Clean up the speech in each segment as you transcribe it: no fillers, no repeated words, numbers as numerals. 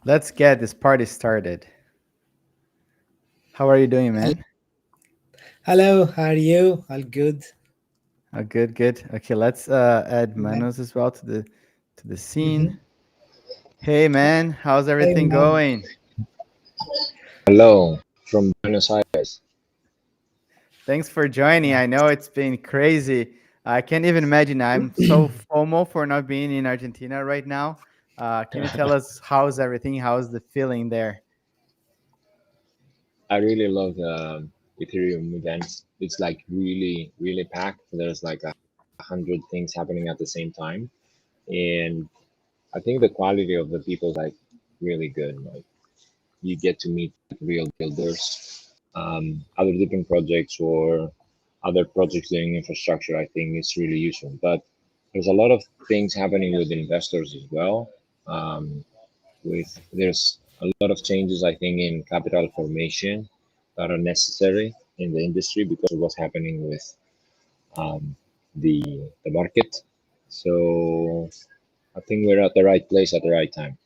Let's get this party started. How are you doing, Hel- man? Hello, how are you? All good. Good, good. Okay, let's add Yeah. Manos as well to the scene. Mm-hmm. Hey, man, how's Hey, everything man. going? Hello from Buenos Aires. Thanks for joining. Yeah. I know it's been crazy. I can't even imagine. I'm so FOMO for not being in Argentina right now. Can you tell us how's everything? How's the feeling there? I really love the Ethereum events. It's like really packed. There's like 100 things happening at the same time, and I think the quality of the people is like really good. Like you get to meet real builders, other different projects or other projects doing infrastructure. I think it's really useful. But there's a lot of things happening with investors as well. Um, with there's a lot of changes I think in capital formation that are necessary in the industry because of what's happening with um, the market. So I think we're at the right place at the right time.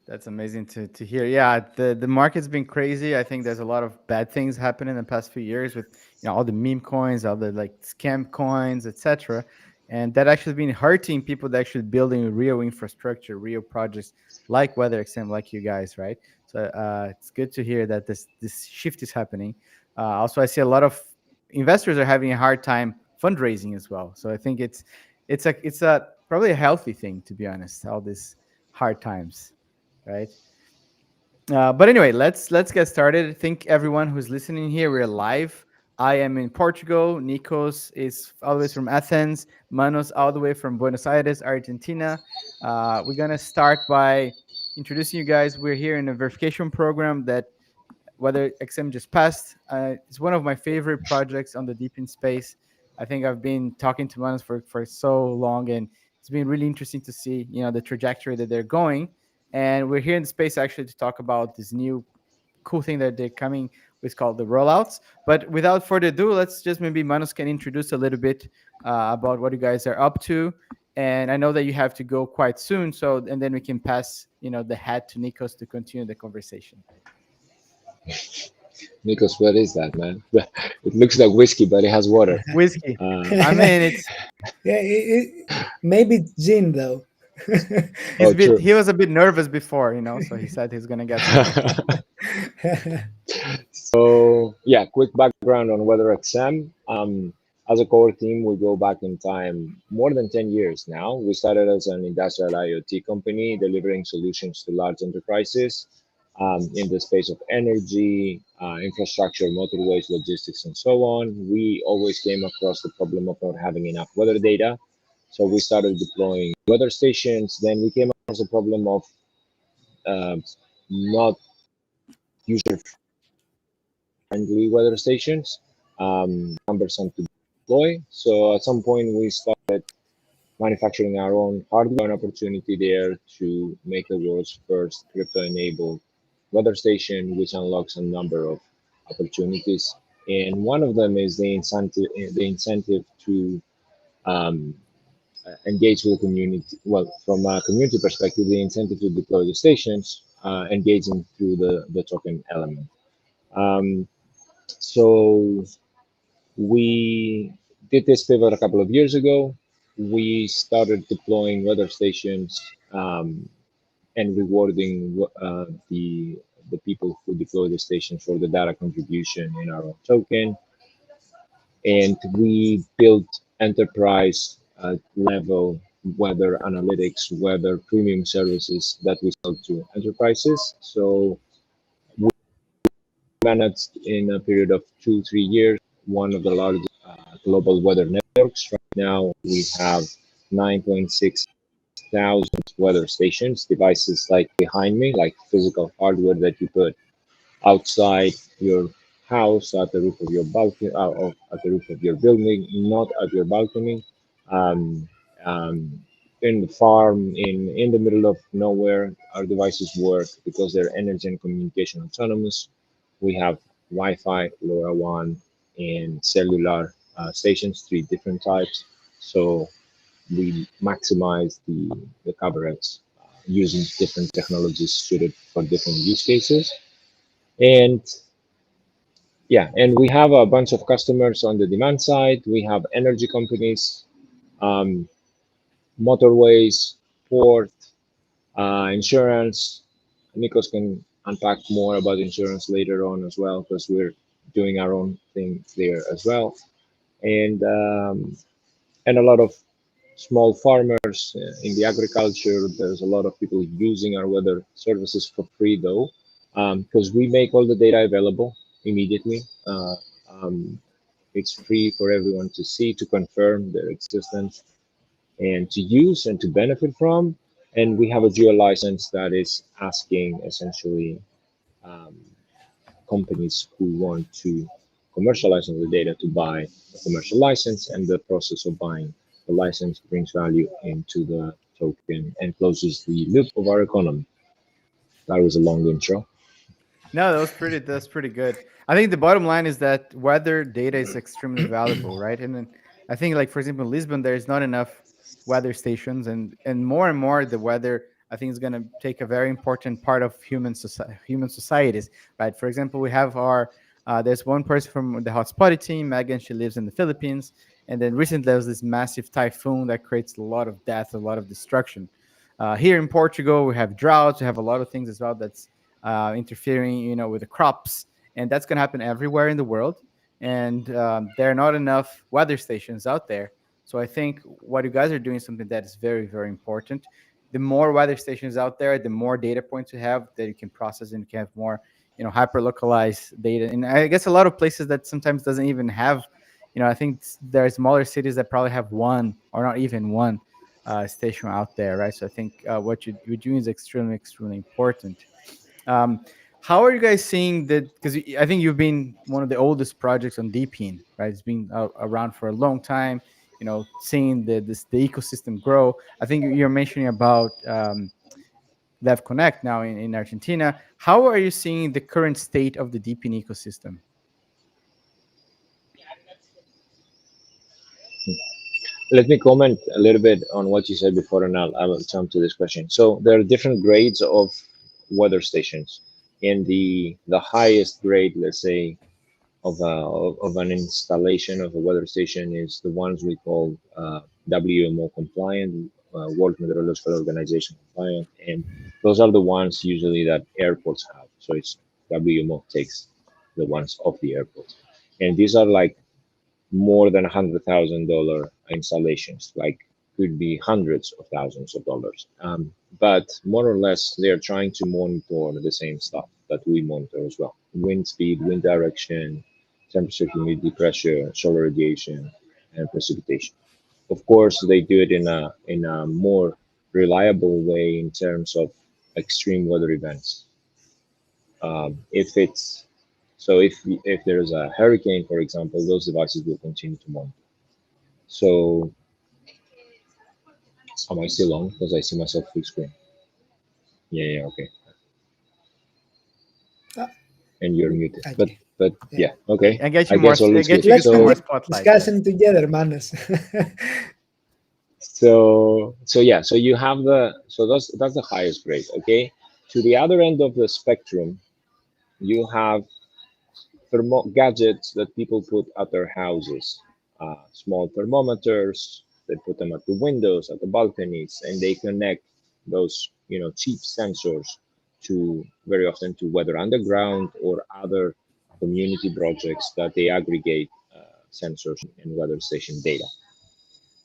That's amazing to hear. Yeah, the market's been crazy. I think there's a lot of bad things happening in the past few years with all the meme coins, all the like scam coins, etc. And that actually been hurting people that actually building real infrastructure, real projects like WeatherXM, like you guys, right? So it's good to hear that this shift is happening. Also, I see a lot of investors are having a hard time fundraising as well. So I think it's a probably a healthy thing, to be honest. All these hard times, right? But anyway, let's get started. I think everyone who's listening here, we're live. I am in Portugal. Nikos is all the way from Athens. Manos all the way from Buenos Aires, Argentina. We're gonna start by introducing you guys. We're here in a verification program that whether XM just passed. It's one of my favorite projects on the DePIN space. I think I've been talking to Manos for so long, and it's been really interesting to see the trajectory that they're going. And we're here in the space actually to talk about this new cool thing that they're coming with called the rollouts. But without further ado, let's just maybe Manos can introduce a little bit about what you guys are up to. And I know that you have to go quite soon, so and then we can pass the hat to Nikos to continue the conversation. Nikos, what is that, man? It looks like whiskey, but it has water. Whiskey. Uh, I mean, it's Yeah, maybe it's gin though. oh, true. he was a bit nervous before, so he said he's gonna get some whiskey. So yeah, quick background on WeatherXM. As a core team, we go back in time more than 10 years now. We started as an industrial IoT company delivering solutions to large enterprises in the space of energy, infrastructure, motorways, logistics, and so on. We always came across the problem of not having enough weather data. So we started deploying weather stations. Then we came across the problem of um not user friendly weather stations, cumbersome to deploy. So at some point, we started manufacturing our own hardware, an opportunity there to make the world's first crypto-enabled weather station, which unlocks a number of opportunities. And one of them is the incentive to um, engage with the community. Well, from a community perspective, the incentive to deploy the stations, engaging through the token element. Um, so we did this pivot a couple of years ago. We started deploying weather stations and rewarding the people who deploy the stations for the data contribution in our own token. And we built enterprise level weather analytics, weather premium services that we sell to enterprises. So we managed in a period of 2, 3 years one of the largest global weather networks. Right now, we have 9.6 thousand weather stations, devices like behind me, like physical hardware that you put outside your house, at the roof of your balcony, or at the roof of your building, not at your balcony, um, um, in the farm, in the middle of nowhere. Our devices work because they're energy and communication autonomous. We have Wi-Fi, LoRaWAN, and cellular stations, three different types. So we maximize the coverage using different technologies suited for different use cases. And yeah, and we have a bunch of customers on the demand side. We have energy companies, um, motorways, port, insurance. Nikos can unpack more about insurance later on as well, because we're doing our own thing there as well. And a lot of small farmers in the agriculture. There's a lot of people using our weather services for free though, because we make all the data available immediately. Um, it's free for everyone to see, to confirm their existence, and to use and to benefit from. And we have a dual license that is asking essentially um, companies who want to commercialize on the data to buy a commercial license, and the process of buying the license brings value into the token and closes the loop of our economy. That was a long intro. No, that's pretty good. I think the bottom line is that weather data is extremely valuable, right? And then I think, like for example, in Lisbon, there is not enough weather stations, and more the weather I think is going to take a very important part of human societies, right? For example, we have our there's one person from the Hotspotty team, Megan. She lives in the Philippines, and then recently there was this massive typhoon that creates a lot of death, a lot of destruction. Here in Portugal, we have droughts, we have a lot of things as well that's interfering, with the crops, and that's going to happen everywhere in the world. And there are not enough weather stations out there. So I think what you guys are doing is something that is very, very important. The more weather stations out there, the more data points you have that you can process, and you can have more, hyper localized data. And I guess a lot of places that sometimes doesn't even have, I think there are smaller cities that probably have one or not even one station out there, right? So I think what you're doing is extremely, extremely important. um, how are you guys seeing that? Because I think you've been one of the oldest projects on DePIN, right? It's been around for a long time. Seeing the ecosystem grow. I think you're mentioning about Dev Connect now in Argentina. How are you seeing the current state of the DePIN ecosystem? Let me comment a little bit on what you said before, and I will jump to this question. So there are different grades of weather stations. In the highest grade, let's say, of an installation of a weather station is the ones we call WMO compliant, World Meteorological Organization compliant, and those are the ones usually that airports have. So it's WMO takes the ones of the airports, and these are like more than $100,000 installations, like could be hundreds of thousands of dollars. But more or less, they're trying to monitor the same stuff that we monitor as well: wind speed, wind direction, temperature, humidity, pressure, solar radiation, and precipitation. Of course, they do it in a more reliable way in terms of extreme weather events. If it's so, if there's a hurricane, for example, those devices will continue to monitor. So, am I still on? Because I see myself full screen. Yeah, yeah, okay. Uh, And you're muted. But okay. but Yeah. yeah, okay. I get I you more. guess all I is get good. you Let's some So more continue spotlight. Yes. discussing together, manos. so yeah, so you have that's the highest grade, okay? To the other end of the spectrum, you have gadgets that people put at their houses. Small thermometers, they put them at the windows, at the balconies, and they connect those, cheap sensors to very often to weather underground or other community projects that they aggregate sensors and weather station data.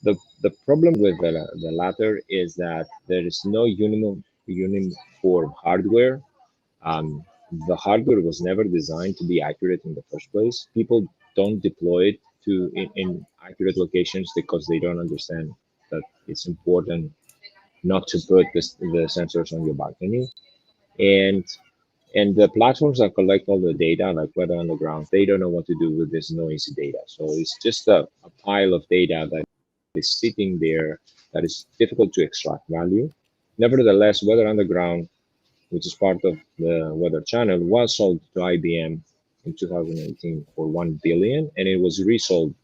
The problem with the latter is that there is no uniform hardware. um, the hardware was never designed to be accurate in the first place. People don't deploy it in accurate locations because they don't understand that it's important not to put the sensors on your balcony. And and the platforms that collect all the data, like Weather Underground, they don't know what to do with this noisy data. So it's just a pile of data that is sitting there that is difficult to extract value. Nevertheless, Weather Underground, which is part of the Weather Channel, was sold to IBM in 2018 for 1 billion, and it was resold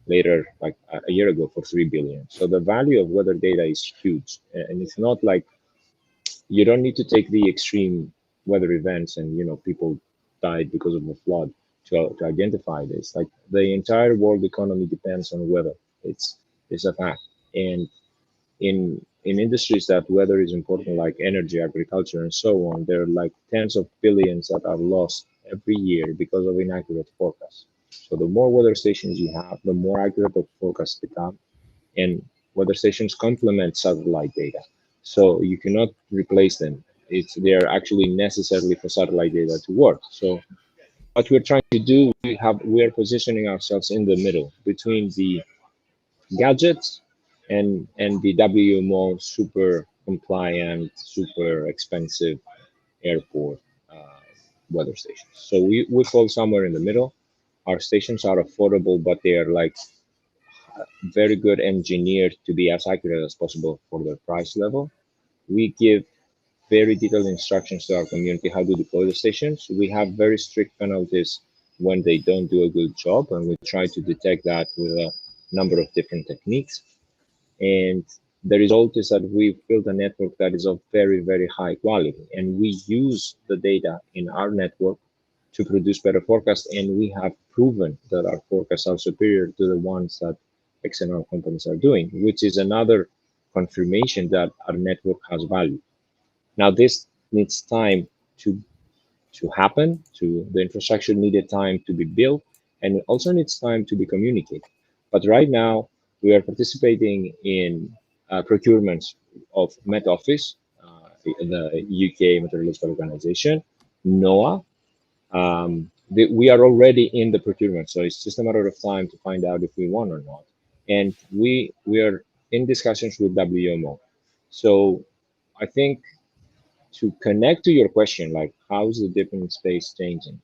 later, like a year ago, for 3 billion. So the value of weather data is huge, and it's not like You don't need to take the extreme weather events and people died because of a flood to identify this. Like the entire world economy depends on weather. It's a fact. And in industries that weather is important, like energy, agriculture, and so on, there are like tens of billions that are lost every year because of inaccurate forecasts. So the more weather stations you have, the more accurate the forecasts become, and weather stations complement satellite data. So you cannot replace them. They are actually necessarily for satellite data to work. So what we're trying to do, we are positioning ourselves in the middle between the gadgets and the WMO super compliant, super expensive airport uh, weather stations. So we fall somewhere in the middle. Our stations are affordable, but they are like very good engineered to be as accurate as possible for their price level. We give very detailed instructions to our community how to deploy the stations. We have very strict penalties when they don't do a good job, and we try to detect that with a number of different techniques. And the result is that we've built a network that is of very, very high quality. And we use the data in our network to produce better forecasts. And we have proven that our forecasts are superior to the ones that external companies are doing, which is another confirmation that our network has value. Now, this needs time to happen. To the infrastructure needed time to be built, and it also needs time to be communicated. But right now, we are participating in procurements of Met Office, the UK Meteorological Organization, NOAA. We are already in the procurement, so it's just a matter of time to find out if we won or not. And we are in discussions with WMO. So I think to connect to your question, like how's the different space changing?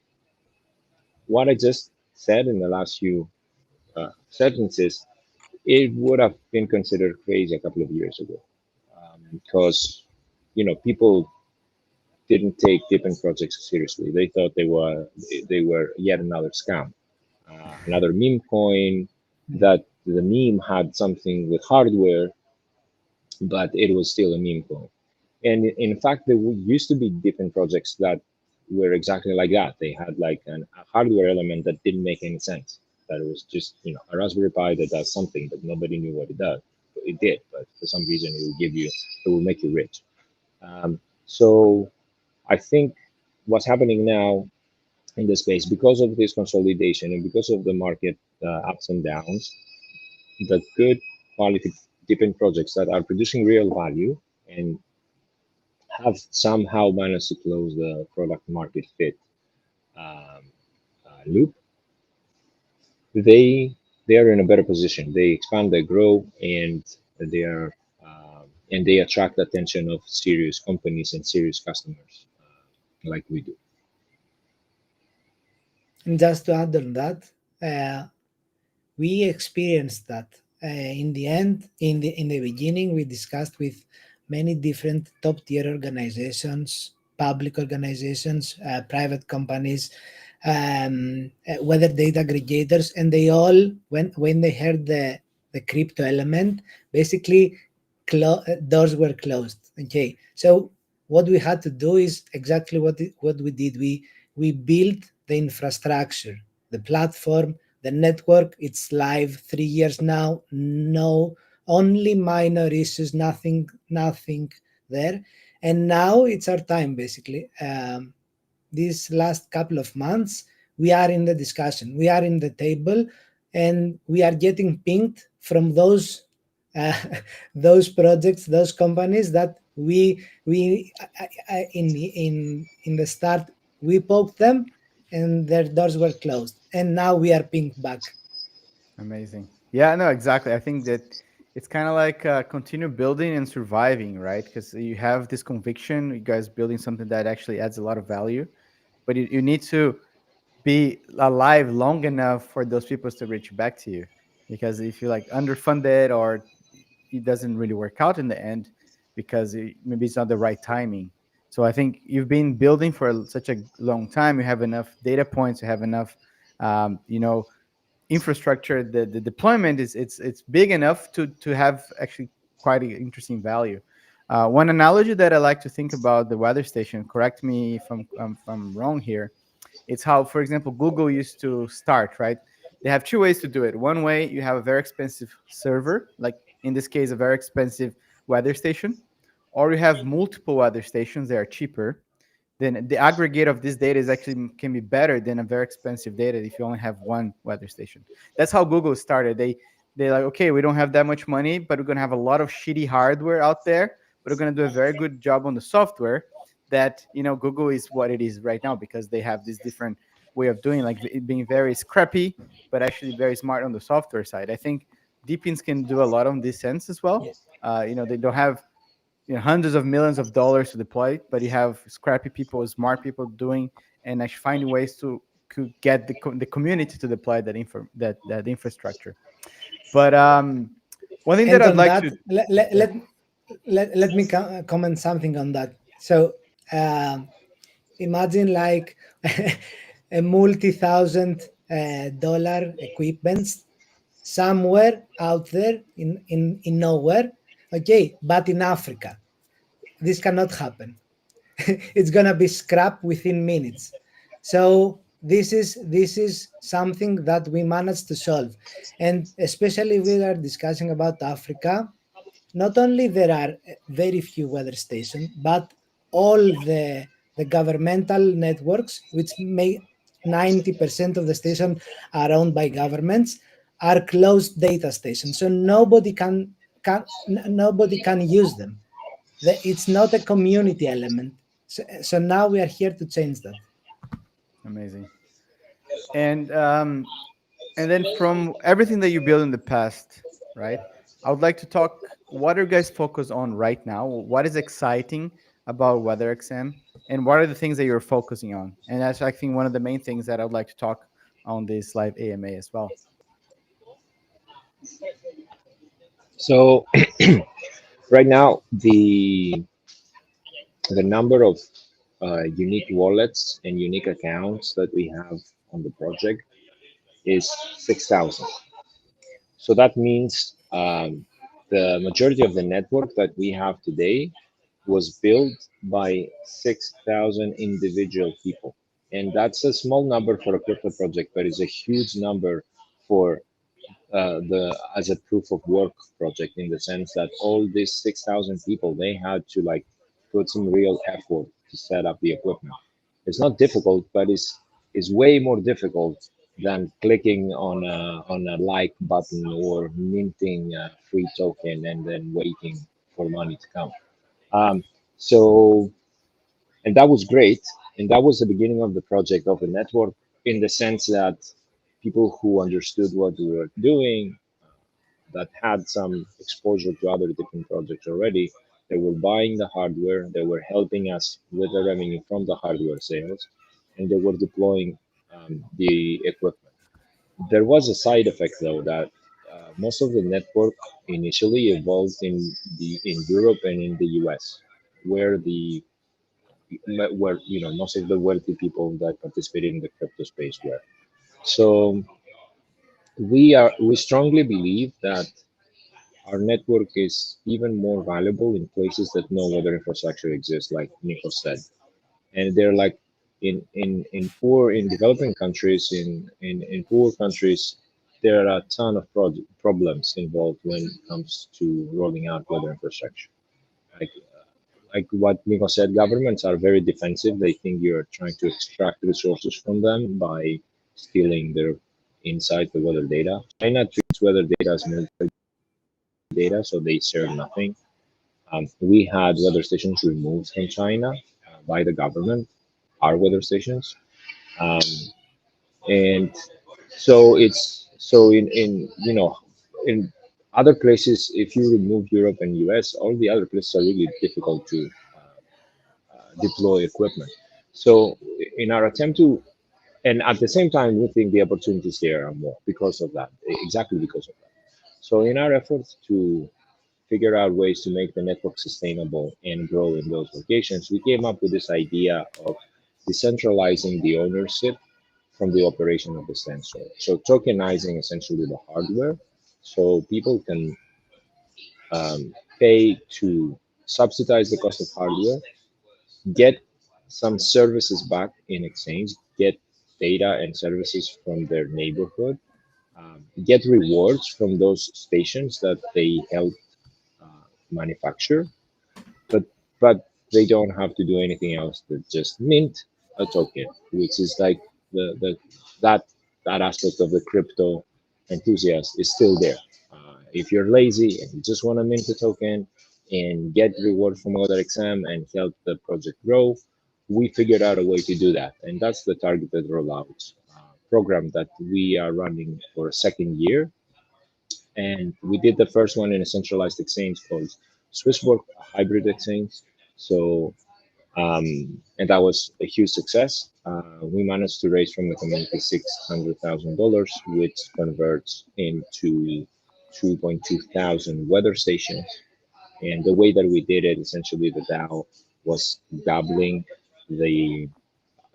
What I just said in the last few sentences, it would have been considered crazy a couple of years ago, because people didn't take different projects seriously. They thought they were yet another scam, another meme coin. That the meme had something with hardware, but it was still a meme coin. And in fact, there used to be different projects that were exactly like that. They had like a hardware element that didn't make any sense. That it was just a Raspberry Pi that does something, but nobody knew what it does. It did, but for some reason, it will make you rich. So I think what's happening now in the space, because of this consolidation and because of the market ups and downs, the good quality different projects that are producing real value and have somehow managed to close the product market fit um, loop, they are in a better position. They expand, they grow, and they are and they attract the attention of serious companies and serious customers, like we do. And just to add on that, uh, we experienced that. In the end, in the beginning, we discussed with many different top tier organizations, public organizations, private companies, weather data aggregators, and they all, when they heard the crypto element, basically doors were closed. Okay, so what we had to do is exactly what we did. We built the infrastructure, the platform, the network. It's live 3 years now. No, only minor issues, nothing there. And now it's our time, basically. These last couple of months, we are in the discussion, we are in the table, and we are getting pinged from those uh, those projects, those companies that in the start we poked them and their doors were closed, and now we are pinged back. Amazing. Yeah, no, exactly. I think that it's kind of like continue building and surviving, right? Because you have this conviction, you guys building something that actually adds a lot of value, but you need to be alive long enough for those people to reach back to you. Because if you're like underfunded or it doesn't really work out in the end, because maybe it's not the right timing. So I think you've been building for such a long time. You have enough data points. You have enough, you know, infrastructure. The deployment is it's big enough to have actually quite an interesting value. One analogy that I like to think about the weather station, correct me if I'm wrong here, it's how, for example, Google used to start, right? They have two ways to do it. One way, you have a very expensive server, like in this case, a very expensive weather station, or you have multiple weather stations that are cheaper. Then the aggregate of this data is actually can be better than a very expensive data if you only have one weather station. That's how Google started. They like, okay, we don't have that much money, but we're gonna have a lot of shitty hardware out there, but we're gonna do a very good job on the software. That Google is what it is right now because they have this different way of doing, like it being very scrappy, but actually very smart on the software side. I think DePINs can do a lot on this sense as well. They don't have hundreds of millions of dollars to deploy, but you have scrappy people, smart people doing and actually finding ways to get the community to deploy that infrastructure. But one thing that And I'd on like that, to yeah. let me comment something on that. So imagine like a multi-thousand dollar equipment somewhere out there in nowhere. Okay, but in Africa, this cannot happen. It's gonna be scrapped within minutes. So this is something that we managed to solve, and especially we are discussing about Africa. Not only there are very few weather stations, but all the governmental networks, which make 90% of the station are owned by governments, are closed data stations. So nobody can use them. It's not a community element. So now we are here to change that. Amazing. And then from everything that you built in the past, right? I would like to talk. What are you guys focused on right now? What is exciting about WeatherXM, and what are the things that you're focusing on? And that's, I think, one of the main things that I would like to talk on this live AMA as well. So right now, the number of unique wallets and unique accounts that we have on the project is 6,000. So that means the majority of the network that we have today was built by 6,000 individual people. And that's a small number for a crypto project, but it's a huge number for the as a proof of work project, in the sense that all these 6,000 people, they had to like put some real effort to set up the equipment. It's not difficult, but it's way more difficult than clicking on a like button or minting a free token and then waiting for money to come. Um, so, and that was great, and that was the beginning of the project of the network, in the sense that people who understood what we were doing, that had some exposure to other different projects already. They were buying the hardware, they were helping us with the revenue from the hardware sales, and they were deploying the equipment. There was a side effect though, that most of the network initially evolved in Europe and in the US, where the where most of the wealthy people that participated in the crypto space were. So we strongly believe that our network is even more valuable in places that no other infrastructure exists, like Nico said. And they're like in developing countries, in poor countries, there are a ton of problems involved when it comes to rolling out weather infrastructure. Like like what Nico said, governments are very defensive. They think you're trying to extract resources from them by stealing their insight, the weather data. China treats weather data as military data, so they share nothing. We had weather stations removed from China by the government, our weather stations, um, and so it's so in in other places, if you remove Europe and US, all the other places are really difficult to deploy equipment. So in our attempt to, and at the same time, we think the opportunities there are more because of that, exactly because of that. So in our efforts to figure out ways to make the network sustainable and grow in those locations, we came up with this idea of decentralizing the ownership from the operation of the sensor. So tokenizing essentially the hardware, so people can pay to subsidize the cost of hardware, get some services back in exchange, get data and services from their neighborhood, get rewards from those stations that they help manufacture, but but they don't have to do anything else but just mint a token, which is like the that that aspect of the crypto enthusiast is still there. If you're lazy and you just want to mint a token and get reward from WeatherXM and help the project grow, we figured out a way to do that, and that's the targeted rollout program that we are running for a second year. And we did the first one in a centralized exchange called Swissborg, a hybrid exchange. So, and that was a huge success. We managed to raise from the community $600,000, which converts into 2.2 thousand weather stations. And the way that we did it, essentially, the DAO was doubling the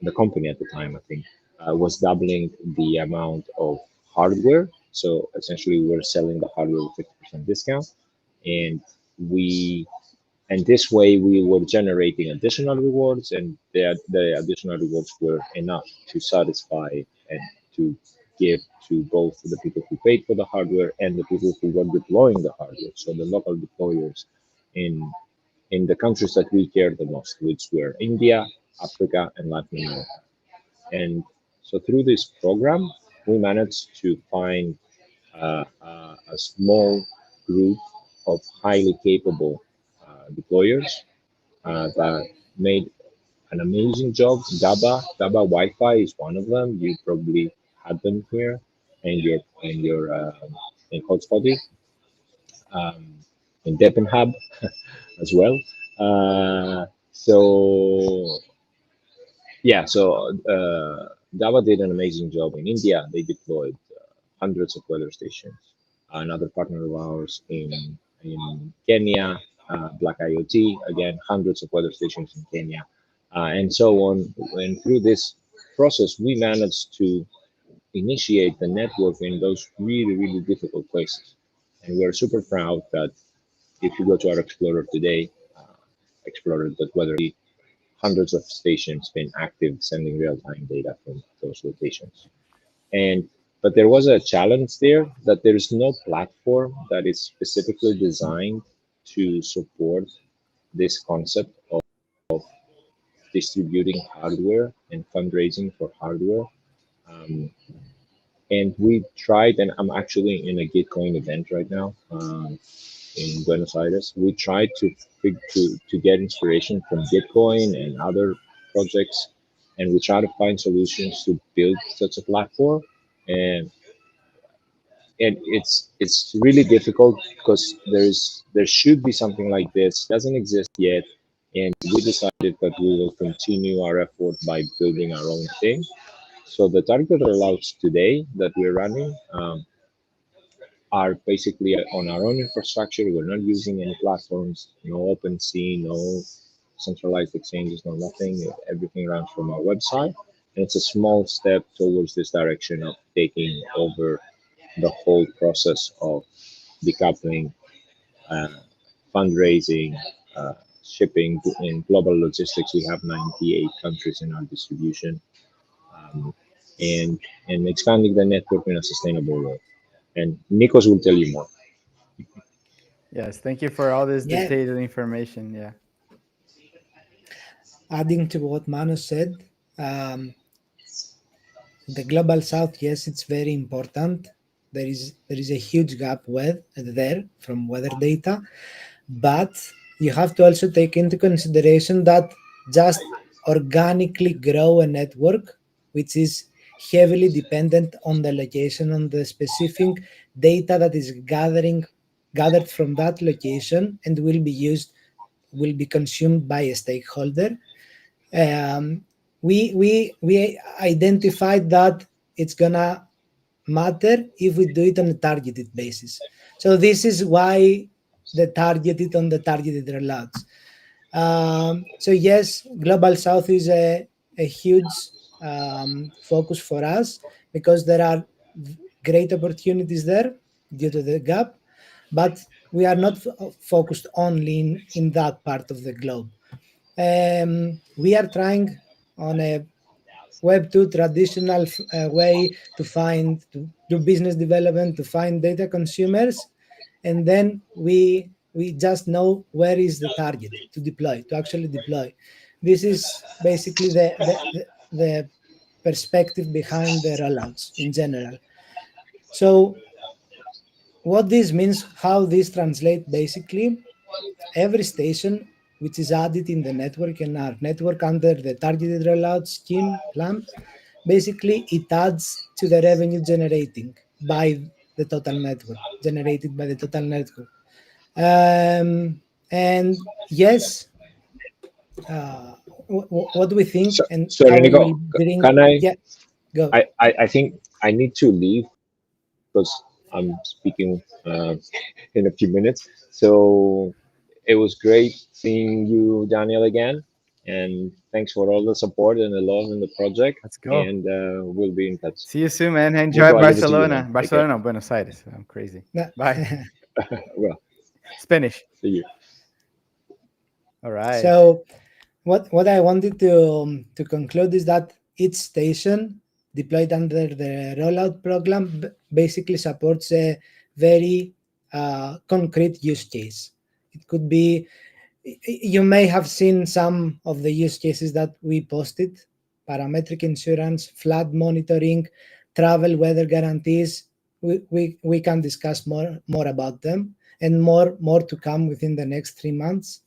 the company at the time, I think, was doubling the amount of hardware. So essentially, we're selling the hardware with 50% discount, and we and this way we were generating additional rewards, and the additional rewards were enough to satisfy and to give to both the people who paid for the hardware and the people who were deploying the hardware. So the local deployers in in the countries that we care the most, which were India, Africa, and Latin America. And so through this program, we managed to find a small group of highly capable deployers that made an amazing job. Daba Wi-Fi is one of them. You probably had them here, and your in Hotspotty, um, in DePIN Hub as well. So yeah, so Java did an amazing job in India. They deployed hundreds of weather stations. Another partner of ours in Kenya, Black IoT, again, hundreds of weather stations in Kenya, and so on. And through this process, we managed to initiate the network in those really, really difficult places. And we're super proud that if you go to our Explorer today, explorer.weather, hundreds of stations been active sending real-time data from those locations. And but there was a challenge there that there is no platform that is specifically designed to support this concept of distributing hardware and fundraising for hardware. Um, and we tried, and I'm actually in a Gitcoin event right now in Buenos Aires. We tried to get inspiration from Bitcoin and other projects, and we try to find solutions to build such a platform. And it's really difficult because there should be something like this, doesn't exist yet, and we decided that we will continue our effort by building our own thing. So the targeted rollouts today that we're running are basically on our own infrastructure. We're not using any platforms, no OpenSea, no centralized exchanges, no nothing. Everything runs from our website. And it's a small step towards this direction of taking over the whole process of decoupling, uh, fundraising, uh, shipping in global logistics. We have 98 countries in our distribution, um, and expanding the network in a sustainable way. And Nikos will tell you more. Yes, thank you for all this Yeah, detailed information. Yeah. adding to what Manu said, um, the global south, yes, it's very important. There is a huge gap there from weather data, but you have to also take into consideration that just organically grow a network, which is heavily dependent on the location, on the specific data that is gathered from that location and will be consumed by a stakeholder. um, we identified that it's gonna matter if we do it on a targeted basis. So this is why the targeted rollouts. So yes, global south is a huge focus for us because there are great opportunities there due to the gap. but we are not focused only in that part of the globe. We are trying on a Web2 traditional way to find, to do business development, to find data consumers, and then we just know where is the target to deploy, to actually deploy. This is basically the perspective behind the rollouts in general. So what this means, how this translates, basically every station which is added in the network, in our network under the targeted rollout scheme plan, basically it adds to the revenue generating by the total network, generated by the total network. And yes, uh, what do we think So, and sorry, how we will Nico, bring? can I? Yeah, go. I think I need to leave because I'm speaking in a few minutes. So it was great seeing you, Daniel, again. And thanks for all the support and the love in the project. Let's go. And we'll be in touch. See you soon, man. We'll Enjoy probably see you then. Barcelona. Take care. Barcelona, Buenos Aires. I'm crazy. No. Bye. Well, Spanish. see you. All right. So what I wanted to conclude is that each station deployed under the rollout program basically supports a very concrete use case. It could be, you may have seen some of the use cases that we posted: parametric insurance, flood monitoring, travel weather guarantees. We can discuss more about them, and more to come within the next 3 months.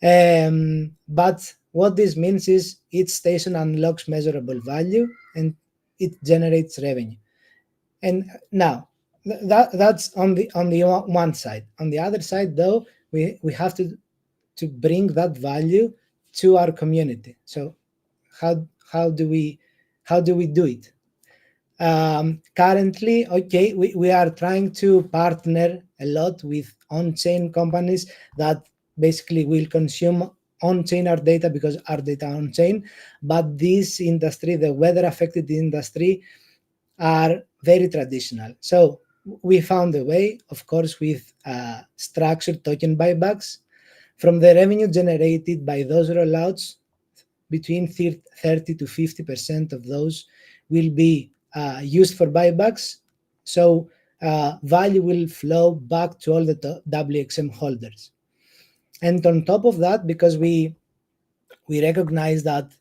But what this means is each station unlocks measurable value and it generates revenue. And now that's on the one side. On the other side, though, we have to bring that value to our community. So how do we do it? Currently, okay, we are trying to partner a lot with on-chain companies that basically will consume on-chain our data because our data are on-chain. But this industry, the weather affected industry, are very traditional. So we found a way, of course, with structured token buybacks. From the revenue generated by those rollouts, between 30 to 50% of those will be used for buybacks. So value will flow back to all the WXM holders. And on top of that, because we recognize that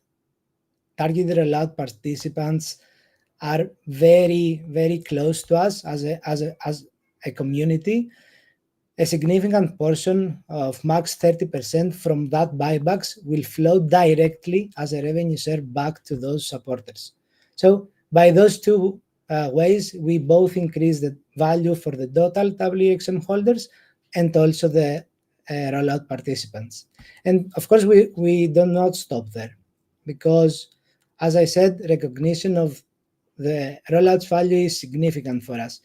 targeted rollout participants are very, very close to us as a community, a significant portion of max 30% from that buybacks will flow directly as a revenue share back to those supporters. So by those two ways, we both increase the value for the total WXM holders and also the rollout participants. And of course, we do not stop there, because, as I said, recognition of the rollouts value is significant for us.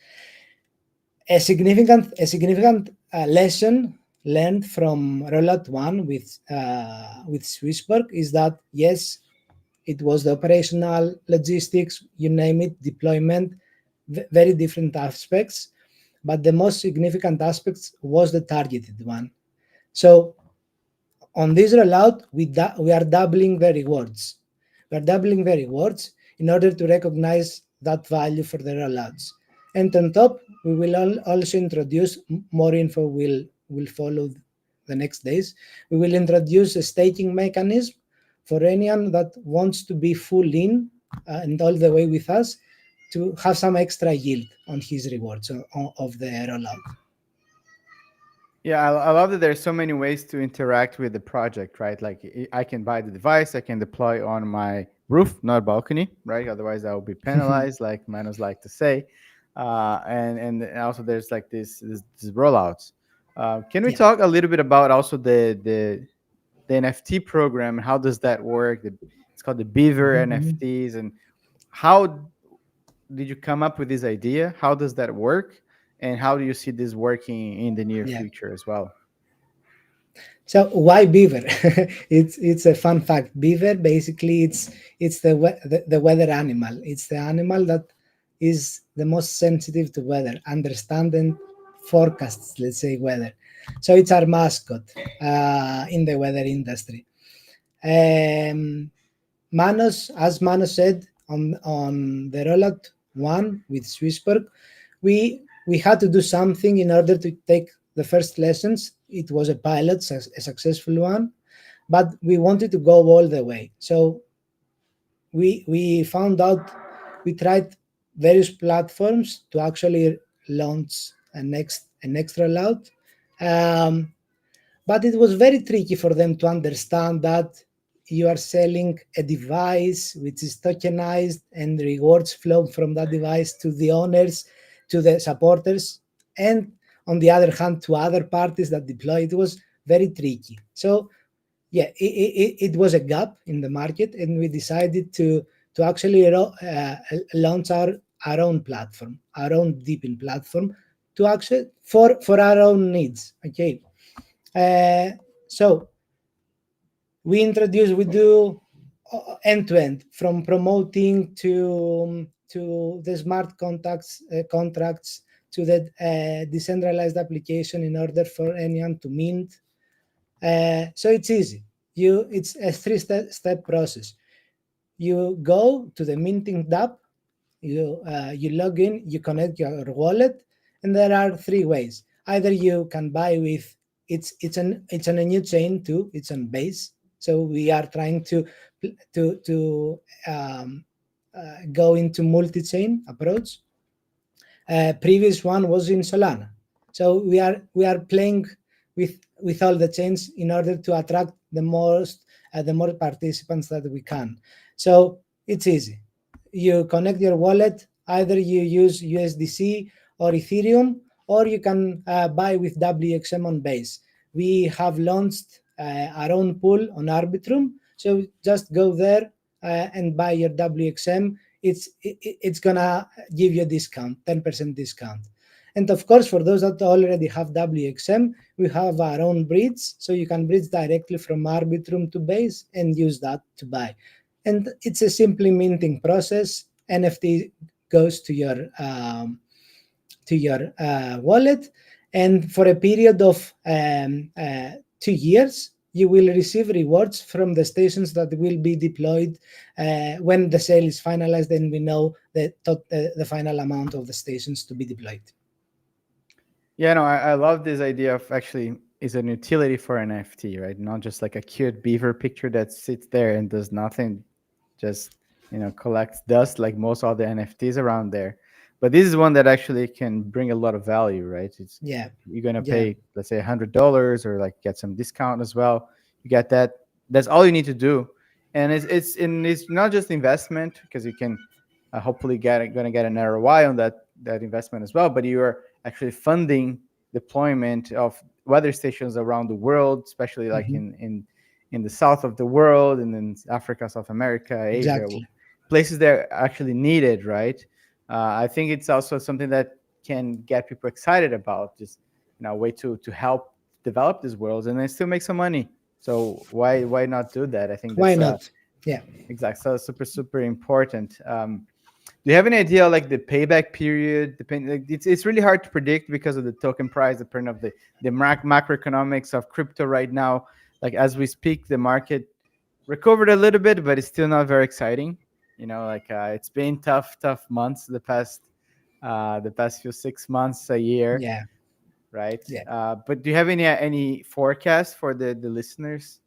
A significant lesson learned from rollout one with Swissborg is that, yes, it was the operational, logistics, you name it, deployment, very different aspects, but the most significant aspects was the targeted one. So on this rollout, we are doubling the rewards. We are doubling the rewards in order to recognize that value for the rollouts. And on top, we will also introduce, more info will follow the next days. We will introduce a staking mechanism for anyone that wants to be full in and all the way with us, to have some extra yield on his rewards of the rollout. Yeah, I love that there's so many ways to interact with the project, right? Like I can buy the device, I can deploy on my roof, not balcony, right? Otherwise, I will be penalized, like Manos like to say. And also there's like this rollouts. Can we Yeah. talk a little bit about also the NFT program? How does that work? It's called the Beaver Mhm. NFTs, and how did you come up with this idea? How does that work? And how do you see this working in the near Yeah. future as well? So why beaver? It's a fun fact. Beaver basically it's the weather animal. It's the animal that is the most sensitive to weather, understand and forecasts, let's say weather. So it's our mascot in the weather industry. Um, as Manos said on the rollout one with Swissborg, we had to do something in order to take the first lessons. It was a pilot, a successful one, but we wanted to go all the way. So we found out, we tried various platforms to actually launch a next rollout. Um, but it was very tricky for them to understand that you are selling a device which is tokenized and rewards flow from that device to the owners, to the supporters, and on the other hand, to other parties that deploy. It was very tricky. So yeah, it was a gap in the market, and we decided to actually launch our own platform, our own DePIN platform, to actually for our own needs. Okay, uh, so we do end to end, from promoting to the smart contracts, to the decentralized application in order for anyone to mint. So it's easy. It's a three-step process. You go to the minting app, you log in, you connect your wallet, and there are three ways. Either you can buy with, it's on a new chain too. It's on Base, so we are trying to go into multi-chain approach. Previous one was in Solana. So we are playing with all the chains in order to attract the more participants that we can. So it's easy. You connect your wallet. Either you use USDC or Ethereum, or you can buy with WXM on Base. We have launched our own pool on Arbitrum, so just go there and buy your WXM. It's gonna give you a discount, 10% discount. And of course, for those that already have WXM, we have our own bridge, so you can bridge directly from Arbitrum to Base and use that to buy. And it's a simply minting process. NFT goes to your wallet, and for a period of 2 years, you will receive rewards from the stations that will be deployed when the sale is finalized and we know the final amount of the stations to be deployed. Yeah, no, I love this idea of actually is an utility for an NFT, right? Not just like a cute beaver picture that sits there and does nothing, just collects dust like most other NFTs around there. But this is one that actually can bring a lot of value, right? It's Yeah, you're gonna yeah. pay, let's say, $100 or like get some discount as well. You get that. That's all you need to do, and it's not just investment, because you can hopefully gonna get an ROI on that investment as well. But you are actually funding deployment of weather stations around the world, especially like Mhm. in the south of the world, and in Africa, South America, Asia, Exactly. places that are actually needed, right? I think it's also something that can get people excited about, just a way to help develop these worlds and then still make some money. So why not do that? I think Why that's not? Yeah. exactly, so super important. Do you have any idea like the payback period? Like, it's really hard to predict because of the token price, depending of the macroeconomics of crypto right now. Like as we speak, the market recovered a little bit, but it's still not very exciting. Like it's been tough months the past few 6 months, a year, Yeah. right? Yeah. But do you have any forecast for the listeners?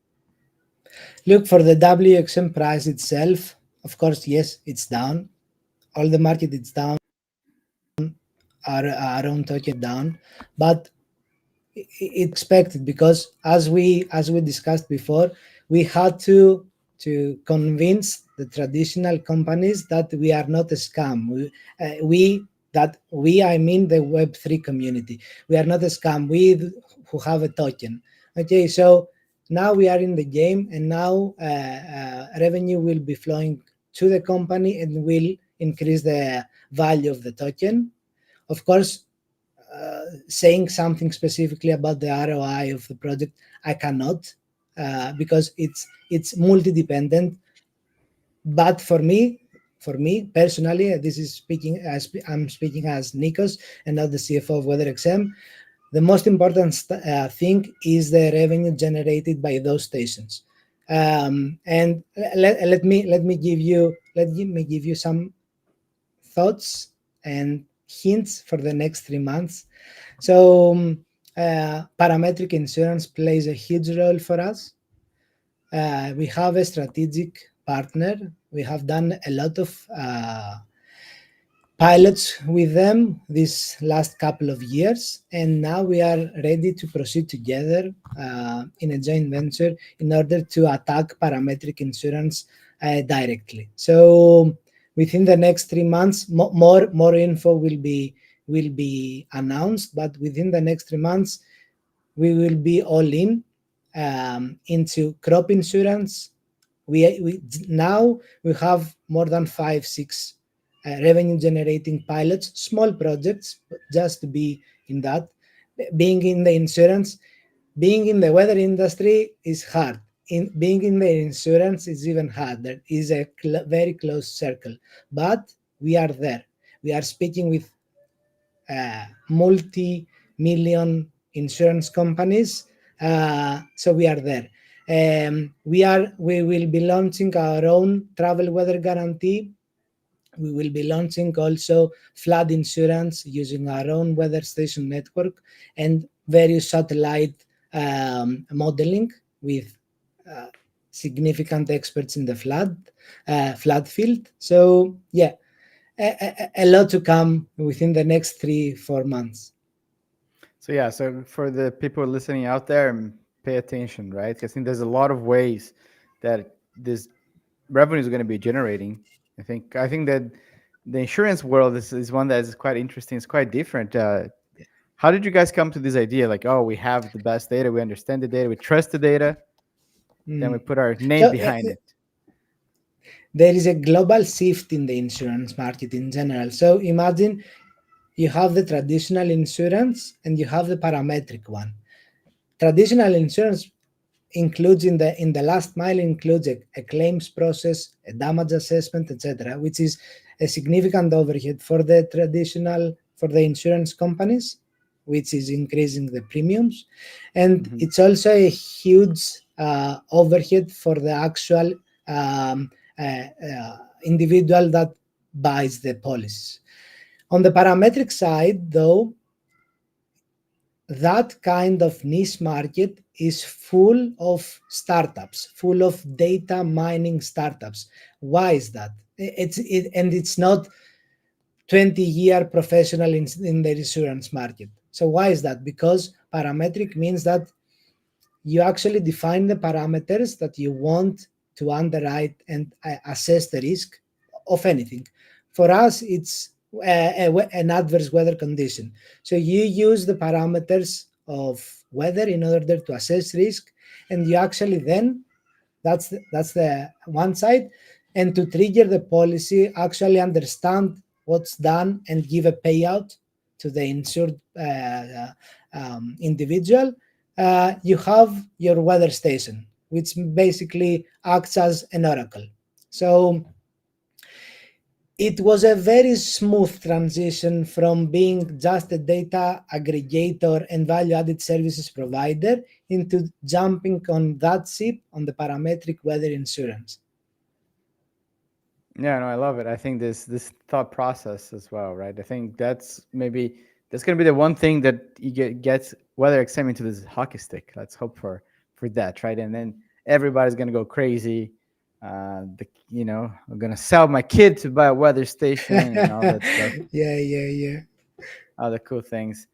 Look, for the WXM price itself, of course, yes, it's down. All the market is down. Our own token down, but it's expected, because as we discussed before, we had to convince the traditional companies that we are not a scam. I mean the Web3 community. We are not a scam. We who have a token. Okay, so now we are in the game, and now revenue will be flowing to the company and will increase the value of the token. Of course, saying something specifically about the ROI of the project, I cannot, because it's multi-dependent. But for me, for me personally, this is speaking as I'm speaking as Nikos and not the CFO of WeatherXM. The most important thing is the revenue generated by those stations. And let me give you some thoughts and hints for the next 3 months. So parametric insurance plays a huge role for us. We have a strategic partner. We have done a lot of pilots with them this last couple of years, and now we are ready to proceed together in a joint venture in order to attack parametric insurance directly. So within the next 3 months, more info will be announced, but within the next 3 months, we will be all in into crop insurance. We now we have more than 5 6 revenue generating pilots, small projects, just to be in that. Being in the insurance, being in the weather industry is hard. In being in the insurance is even harder. Is a very close circle, but we are there. We are speaking with multi-million insurance companies. So we are there. We will be launching our own travel weather guarantee. We will be launching also flood insurance using our own weather station network and various satellite modeling with uh, significant experts in the flood field. So yeah, a lot to come within the next 3 4 months. So yeah, so for the people listening out there, pay attention, right? 'Cause I think there's a lot of ways that this revenue is going to be generating. I think that the insurance world is one that is quite interesting. It's quite different. How did you guys come to this idea? Like, oh, we have the best data, we understand the data, we trust the data, then we Mm. put our name So behind it. there is a global shift in the insurance market in general. So imagine you have the traditional insurance and you have the parametric one. Traditional insurance includes in the last mile includes a claims process, a damage assessment, etc., which is a significant overhead for the insurance companies, which is increasing the premiums, and Hmm. it's also a huge overhead for the actual um, individual that buys the policies. On the parametric side, though, that kind of niche market is full of startups, full of data mining startups. Why is that? And it's not 20-year professional in the insurance market. So why is that? Because parametric means that you actually define the parameters that you want to underwrite and assess the risk of anything. For us, it's an adverse weather condition. So you use the parameters of weather in order to assess risk, and you actually then that's the one side, and to trigger the policy, actually understand what's done and give a payout to the insured individual. You have your weather station, which basically acts as an oracle. So it was a very smooth transition from being just a data aggregator and value added services provider into jumping on that ship on the parametric weather insurance. Yeah, no, I love it. I think this thought process as well, right? I think that's gonna be the one thing that gets WeatherXM into this hockey stick. Let's hope for that, right? And then everybody's gonna go crazy. I'm gonna sell my kid to buy a weather station and all that stuff, Yeah. all the cool things.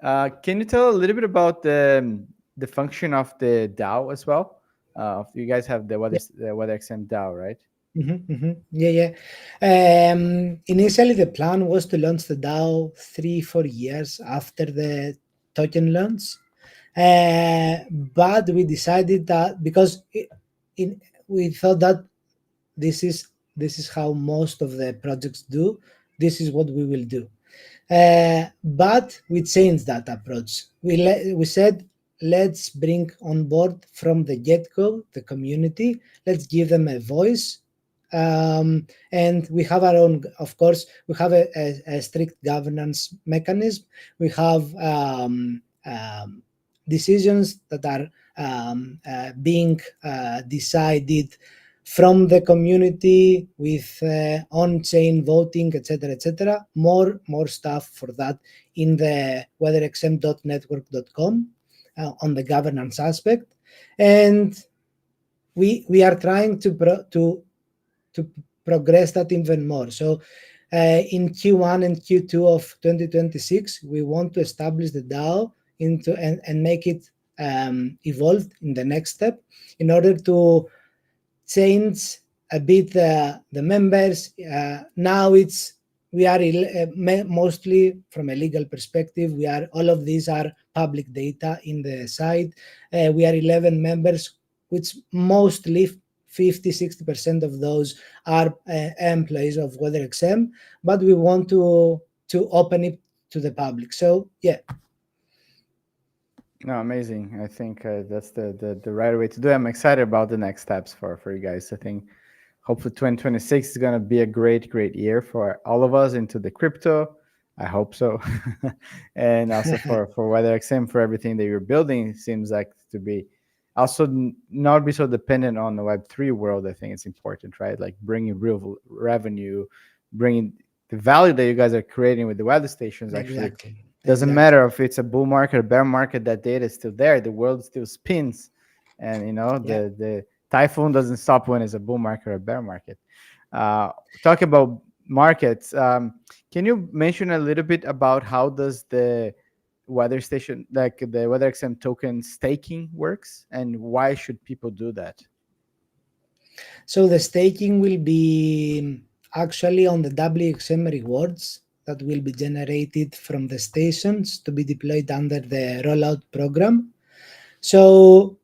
Can you tell a little bit about the function of the DAO as well? You guys have the WeatherXM DAO, right? Yeah. Initially, the plan was to launch the DAO 3 4 years after the token launch, but we decided that because we thought that this is this is how most of the projects do. This is what we will do. But we changed that approach. We said, let's bring on board from the get go the community. Let's give them a voice And we have our own, of course, we have a strict governance mechanism. We have decisions that are being decided from the community with on-chain voting, etc., etc. More stuff for that in the weatherxm.network.com on the governance aspect, and we are trying to progress that even more. So in Q1 and Q2 of 2026, we want to establish the DAO into and make it evolve in the next step in order to change a bit the members. Now it's we are mostly from a legal perspective. We are all of these are public data in the site. We are 11 members, which mostly 50-60% of those are employees of WeatherXM, but we want to open it to the public. So yeah. No, amazing. I think that's the right way to do it. I'm excited about the next steps for you guys. I think hopefully 2026 is going to be a great year for all of us into the crypto. I hope so. And also for WeatherXM, for everything that you're building, it seems like to be also not be so dependent on the Web3 world. I think it's important, right? Like bringing real revenue, bringing the value that you guys are creating with the weather stations actually Exactly. doesn't Exactly. matter if it's a bull market or bear market, that data is still there. The world still spins. And Yeah. the typhoon doesn't stop when it's a bull market or a bear market. Talk about markets. Can you mention a little bit about how does the weather station, like the WeatherXM token staking works, and why should people do that? So the staking will be actually on the WXM rewards that will be generated from the stations to be deployed under the rollout program. So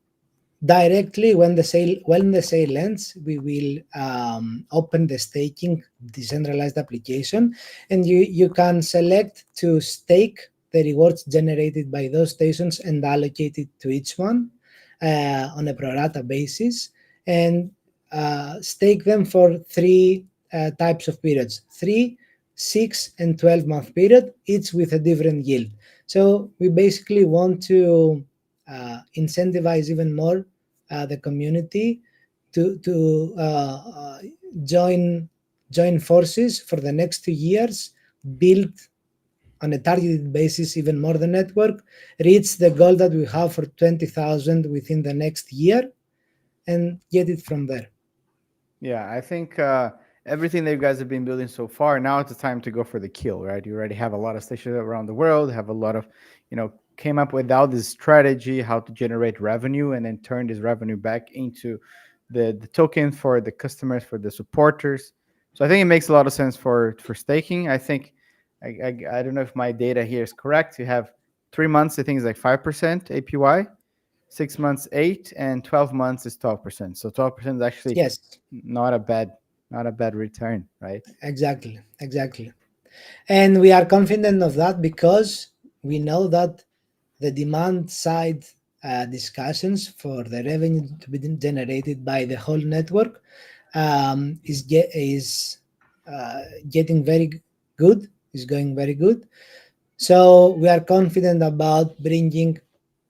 directly when the sale ends, we will open the staking decentralized application, and you can select to stake the rewards generated by those stations and allocate it to each one on a pro rata basis, and stake them for three types of periods: 3, 6, and 12-month period, each with a different yield. So we basically want to incentivize even more the community to join forces for the next 2 years, build on a targeted basis even more the network, reach the goal that we have for 20,000 within the next year, and get it from there. Yeah, I think everything that you guys have been building so far, now it's the time to go for the kill, right? You already have a lot of stations around the world, have a lot of, came up without this strategy, how to generate revenue and then turn this revenue back into the token for the customers, for the supporters. So I think it makes a lot of sense for staking. I think, I don't know if my data here is correct. You have 3 months, I think it's like 5% APY. 6 months 8, and 12 months is 12%. So 12% is actually Yes, not a bad return, right? exactly. And we are confident of that because we know that the demand side discussions for the revenue to be generated by the whole network is getting very good, is going very good. So we are confident about bringing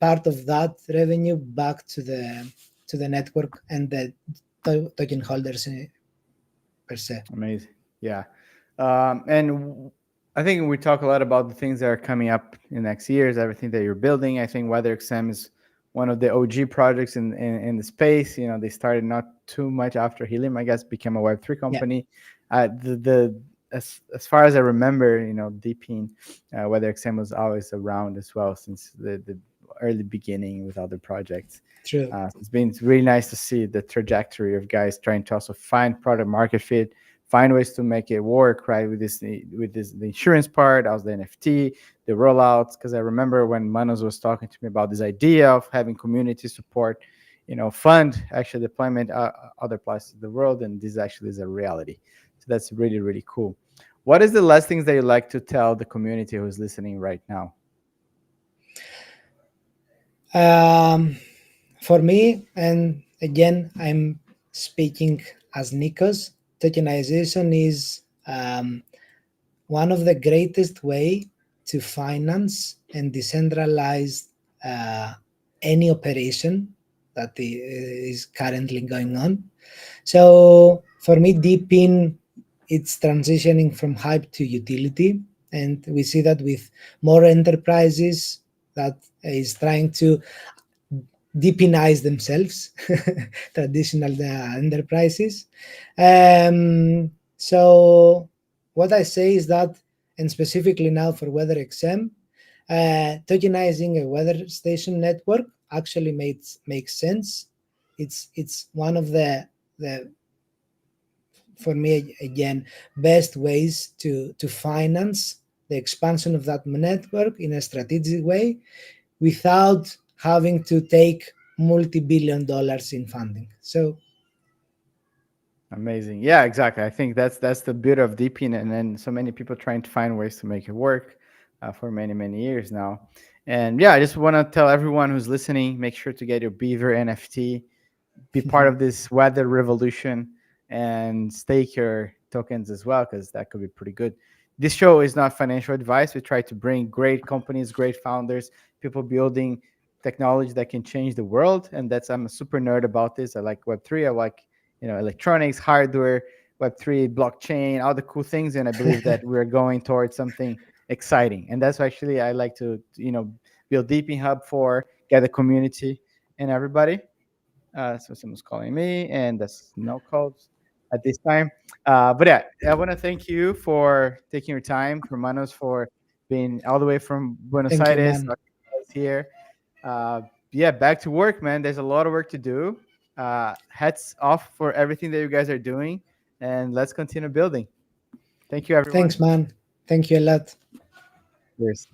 part of that revenue back to the network and the token holders per se. Amazing. Yeah. I think we talk a lot about the things that are coming up in next years, everything that you're building. I think WeatherXM is one of the OG projects in the space. They started not too much after Helium, I guess, became a Web3 Yeah, company. As far as I remember, DePIN, WeatherXM was always around as well since the early beginning with other projects. true. It's been really nice to see the trajectory of guys trying to also find product market fit, find ways to make it work, right? With the insurance part, also the NFT, the rollouts. Because I remember when Manos was talking to me about this idea of having community support, fund actually deployment other places of the world, and this actually is a reality. So that's really cool. What is the last things that you like to tell the community who's listening right now? For me, and again, I'm speaking as Nikos. tokenization is one of the greatest way to finance and decentralize uh, any operation that is currently going on. So for me, DePIN, it's transitioning from hype to utility, and we see that with more enterprises that is trying to deepinize themselves, traditional enterprises. So what I say is that, and specifically now for WeatherXM, tokenizing a weather station network actually makes sense. It's one of the for me again best ways to finance the expansion of that network in a strategic way without having to take multi-billion dollars in funding. So Amazing. Yeah, exactly. I think that's the beauty of DePIN, and then so many people trying to find ways to make it work for many years now. And yeah, I just want to tell everyone who's listening, make sure to get your Beaver NFT, be part of this weather revolution, and stake your tokens as well, because that could be pretty good. This show is not financial advice. We try to bring great companies, great founders, people building technology that can change the world. And that's, I'm a super nerd about this. I like Web3. I like, electronics, hardware, Web3, blockchain, all the cool things. And I believe that we're going towards something exciting. And that's actually I like to, build Deepin Hub for, get a community and everybody. So someone's calling me, and that's no calls at this time. But yeah, I want to thank you for taking your time, Romanos, for being all the way from Buenos thank you, Aires man. here. Uh, yeah, back to work, man. There's a lot of work to do. Hats off for everything that you guys are doing, and let's continue building. Thank you, everyone. Thanks, man. Thank you a lot. Cheers.